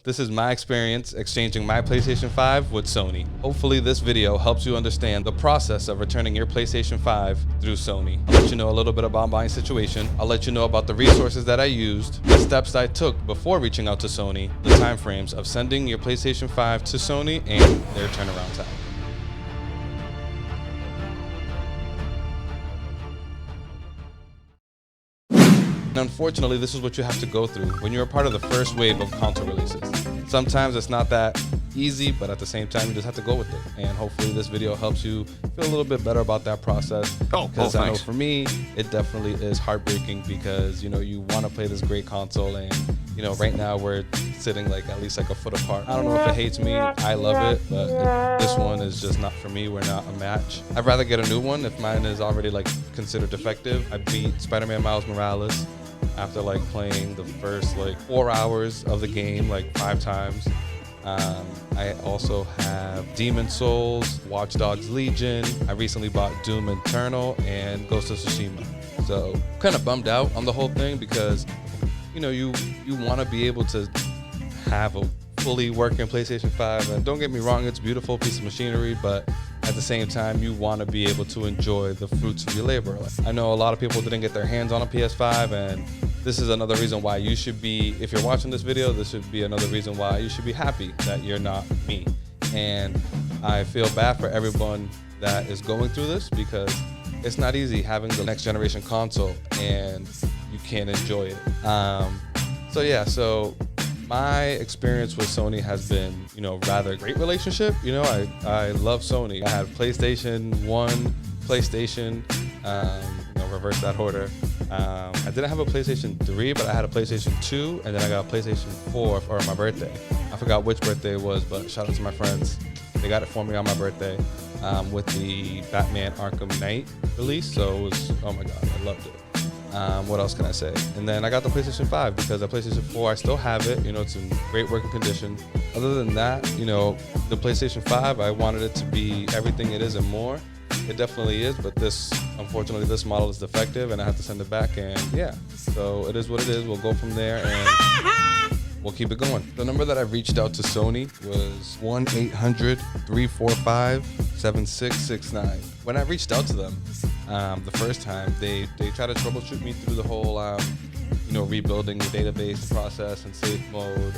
This is my experience exchanging my PlayStation 5 with Sony. Hopefully this video helps you understand the process of returning your PlayStation 5 through Sony. I'll let you know a little bit about my situation. I'll let you know about the resources that I used, the steps I took before reaching out to Sony, the timeframes of sending your PlayStation 5 to Sony, and their turnaround time. And unfortunately, this is what you have to go through when you're a part of the first wave of console releases. Sometimes it's not that easy, but at the same time, you just have to go with it. And hopefully this video helps you feel a little bit better about that process. Because I know for me, it definitely is heartbreaking because, you want to play this great console and, right now we're sitting at least a foot apart. I don't know if it hates me. I love it, but this one is just not for me. We're not a match. I'd rather get a new one if mine is already considered defective. I beat Spider-Man Miles Morales after playing the first 4 hours of the game 5 times. I also have Demon Souls, Watch Dogs Legion. I recently bought Doom Eternal and Ghost of Tsushima. So kind of bummed out on the whole thing because you want to be able to have a fully working PlayStation 5, and don't get me wrong, it's a beautiful piece of machinery, but at the same time, you want to be able to enjoy the fruits of your labor. I know a lot of people didn't get their hands on a PS5, and this is another reason why you should be, if you're watching this video, this should be another reason why you should be happy that you're not me. And I feel bad for everyone that is going through this because it's not easy having the next generation console and you can't enjoy it. So my experience with Sony has been, rather great relationship. I love Sony. I had PlayStation 1, PlayStation, reverse that order. I didn't have a PlayStation 3, but I had a PlayStation 2, and then I got a PlayStation 4 for my birthday. I forgot which birthday it was, but shout out to my friends. They got it for me on my birthday with the Batman Arkham Knight release. So it was, oh my God, I loved it. What else can I say? And then I got the PlayStation 5 because the PlayStation 4, I still have it. It's in great working condition. Other than that, the PlayStation 5, I wanted it to be everything it is and more. It definitely is, but unfortunately, this model is defective and I have to send it back. And yeah, so it is what it is. We'll go from there and we'll keep it going. The number that I reached out to Sony was 1-800-345-7669. When I reached out to them the first time, they tried to troubleshoot me through the whole, rebuilding the database process and safe mode.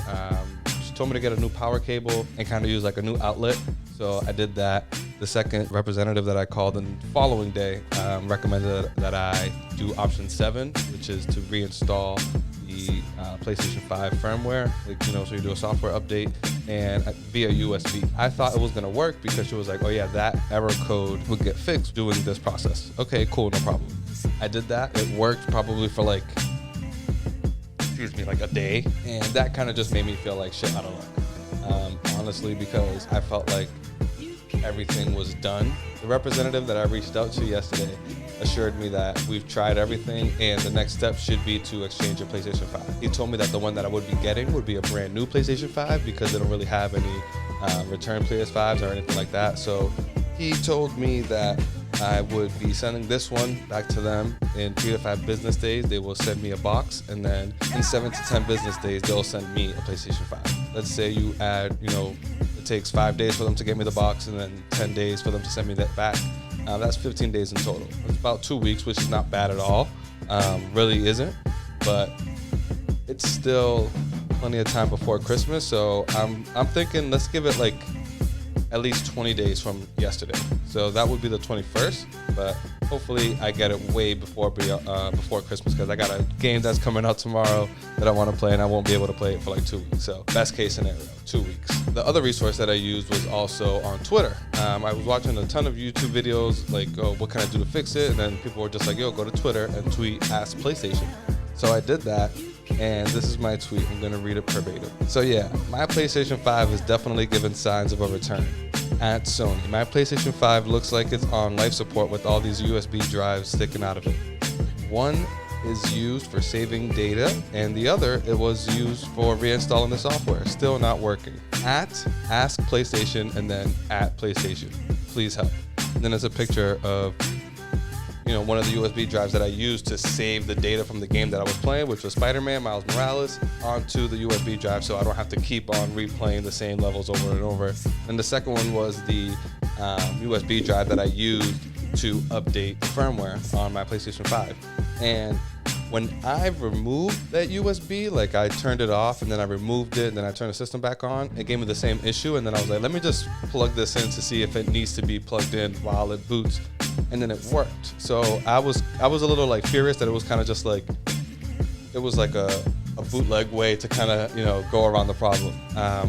She told me to get a new power cable and kind of use a new outlet. So I did that. The second representative that I called the following day recommended that I do option 7, which is to reinstall the PlayStation 5 firmware, so you do a software update and via USB. I thought it was gonna work because she was like, oh yeah, that error code would get fixed doing this process. Okay, cool, no problem. I did that. It worked probably for a day, and that kind of just made me feel like shit out of luck. Honestly, because I felt like everything was done. The representative that I reached out to yesterday assured me that we've tried everything and the next step should be to exchange your PlayStation 5. He told me that the one that I would be getting would be a brand new PlayStation 5 because they don't really have any return PS5s or anything like that. So he told me that I would be sending this one back to them in 3 to 5 business days. They will send me a box, and then in 7 to 10 business days, they'll send me a PlayStation 5. Let's say you add, it takes 5 days for them to get me the box and then 10 days for them to send me that back. That's 15 days in total. It's about 2 weeks, which is not bad at all. Really isn't, but it's still plenty of time before Christmas. So I'm thinking let's give it at least 20 days from yesterday. So that would be the 21st, but hopefully I get it way before Christmas because I got a game that's coming out tomorrow that I want to play and I won't be able to play it for 2 weeks. So best case scenario, 2 weeks. The other resource that I used was also on Twitter. I was watching a ton of YouTube videos oh, what can I do to fix it? And then people were just like, yo, go to Twitter and tweet Ask PlayStation. So I did that. And this is my tweet. I'm going to read it verbatim. So yeah, my PlayStation 5 is definitely giving signs of a return. At Sony, my PlayStation 5 looks like it's on life support with all these USB drives sticking out of it. One is used for saving data, and the other, it was used for reinstalling the software. Still not working. At Ask PlayStation and then at PlayStation. Please help. And then it's a picture of one of the USB drives that I used to save the data from the game that I was playing, which was Spider-Man Miles Morales, onto the USB drive so I don't have to keep on replaying the same levels over and over. And the second one was the USB drive that I used to update the firmware on my PlayStation 5. And when I removed that USB, like I turned it off and then I removed it and then I turned the system back on, it gave me the same issue. And then I was like, let me just plug this in to see if it needs to be plugged in while it boots. And then it worked. So I was a little like furious that it was kind of just like, it was like a bootleg way to kind of, go around the problem.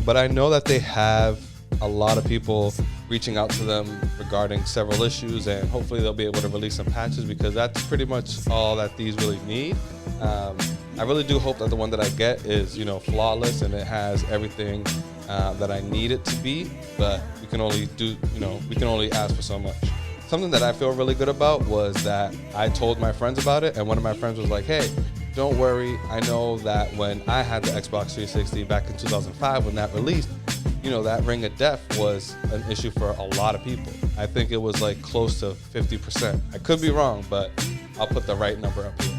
But I know that they have a lot of people reaching out to them regarding several issues, and hopefully they'll be able to release some patches, because that's pretty much all that these really need. I really do hope that the one that I get is, flawless and it has everything that I need it to be, but we can only do, we can only ask for so much. Something that I feel really good about was that I told my friends about it, and one of my friends was like, hey, don't worry, I know that when I had the Xbox 360 back in 2005 when that released, that ring of death was an issue for a lot of people. I think it was like close to 50%. I could be wrong, but I'll put the right number up here.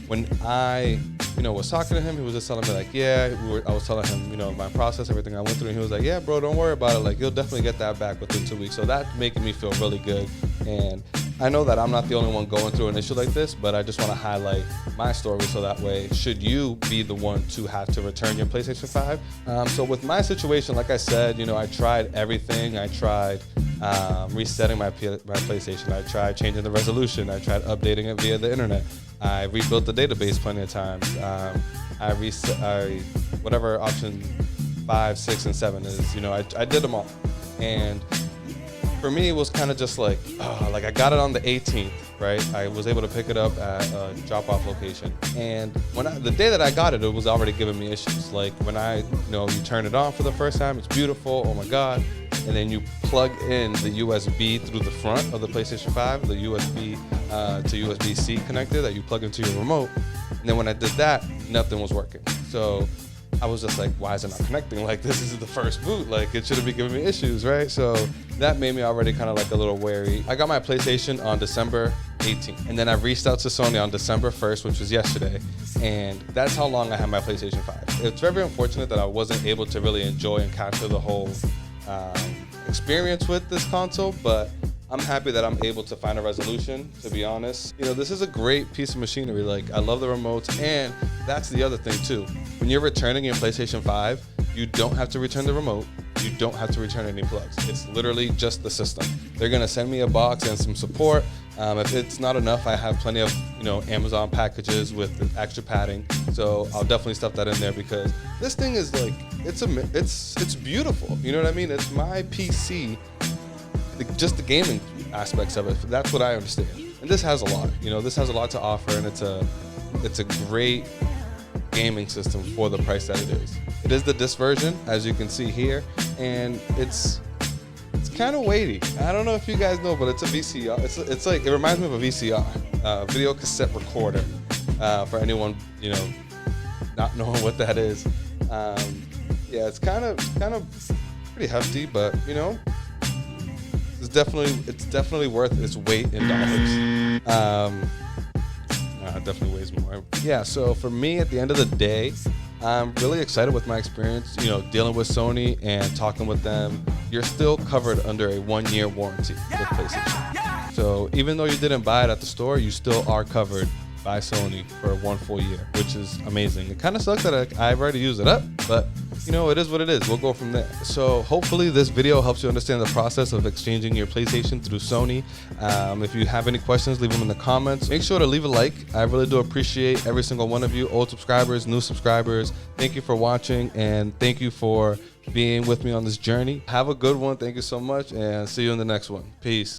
When I, was talking to him, he was just telling me like, yeah, I was telling him, my process, everything I went through, and he was like, yeah, bro, don't worry about it. Like, you'll definitely get that back within 2 weeks. So that's making me feel really good. And I know that I'm not the only one going through an issue like this, but I just want to highlight my story so that way, should you be the one to have to return your PlayStation 5. So with my situation, like I said, I tried everything. I tried resetting my PlayStation. I tried changing the resolution. I tried updating it via the internet. I rebuilt the database plenty of times. Whatever option 5, 6, and 7 is, I did them all. And for me, it was kind of just like, I got it on the 18th, right? I was able to pick it up at a drop-off location. And the day that I got it, it was already giving me issues. Like when you turn it on for the first time, it's beautiful, oh my God. And then you plug in the USB through the front of the PlayStation 5, the USB to USB-C connector that you plug into your remote. And then when I did that, nothing was working. So I was just like, why is it not connecting? Like, this is the first boot. Like, it shouldn't be giving me issues, right? So that made me already kind of like a little wary. I got my PlayStation on December 18th. And then I reached out to Sony on December 1st, which was yesterday. And that's how long I had my PlayStation 5. It's very unfortunate that I wasn't able to really enjoy and capture the whole experience with this console, but I'm happy that I'm able to find a resolution, to be honest. This is a great piece of machinery. Like, I love the remotes, and that's the other thing too. When you're returning your PlayStation 5, you don't have to return the remote. You don't have to return any plugs. It's literally just the system. They're gonna send me a box and some support. If it's not enough, I have plenty of Amazon packages with the extra padding. So I'll definitely stuff that in there, because this thing is like, it's beautiful. You know what I mean? It's my PC. Just the gaming aspects of it, that's what I understand. And this has a lot, this has a lot to offer, and it's a great gaming system for the price that it is. It is the disc version, as you can see here, and it's kind of weighty. I don't know if you guys know, but it's a VCR. It's like, it reminds me of a VCR, video cassette recorder, for anyone, not knowing what that is. Yeah, it's kind of pretty hefty, but it's definitely worth its weight in dollars. It definitely weighs more. Yeah, so for me, at the end of the day, I'm really excited with my experience, dealing with Sony and talking with them. You're still covered under a 1-year warranty with PlayStation. So even though you didn't buy it at the store, you still are covered by Sony for 1 full year, which is amazing. It kind of sucks that I've already used it up, but it is what it is. We'll go from there. So hopefully this video helps you understand the process of exchanging your PlayStation through Sony. If you have any questions, leave them in the comments. Make sure to leave a like. I really do appreciate every single one of you, old subscribers, new subscribers. Thank you for watching, and thank you for being with me on this journey. Have a good one. Thank you so much, and see you in the next one. Peace.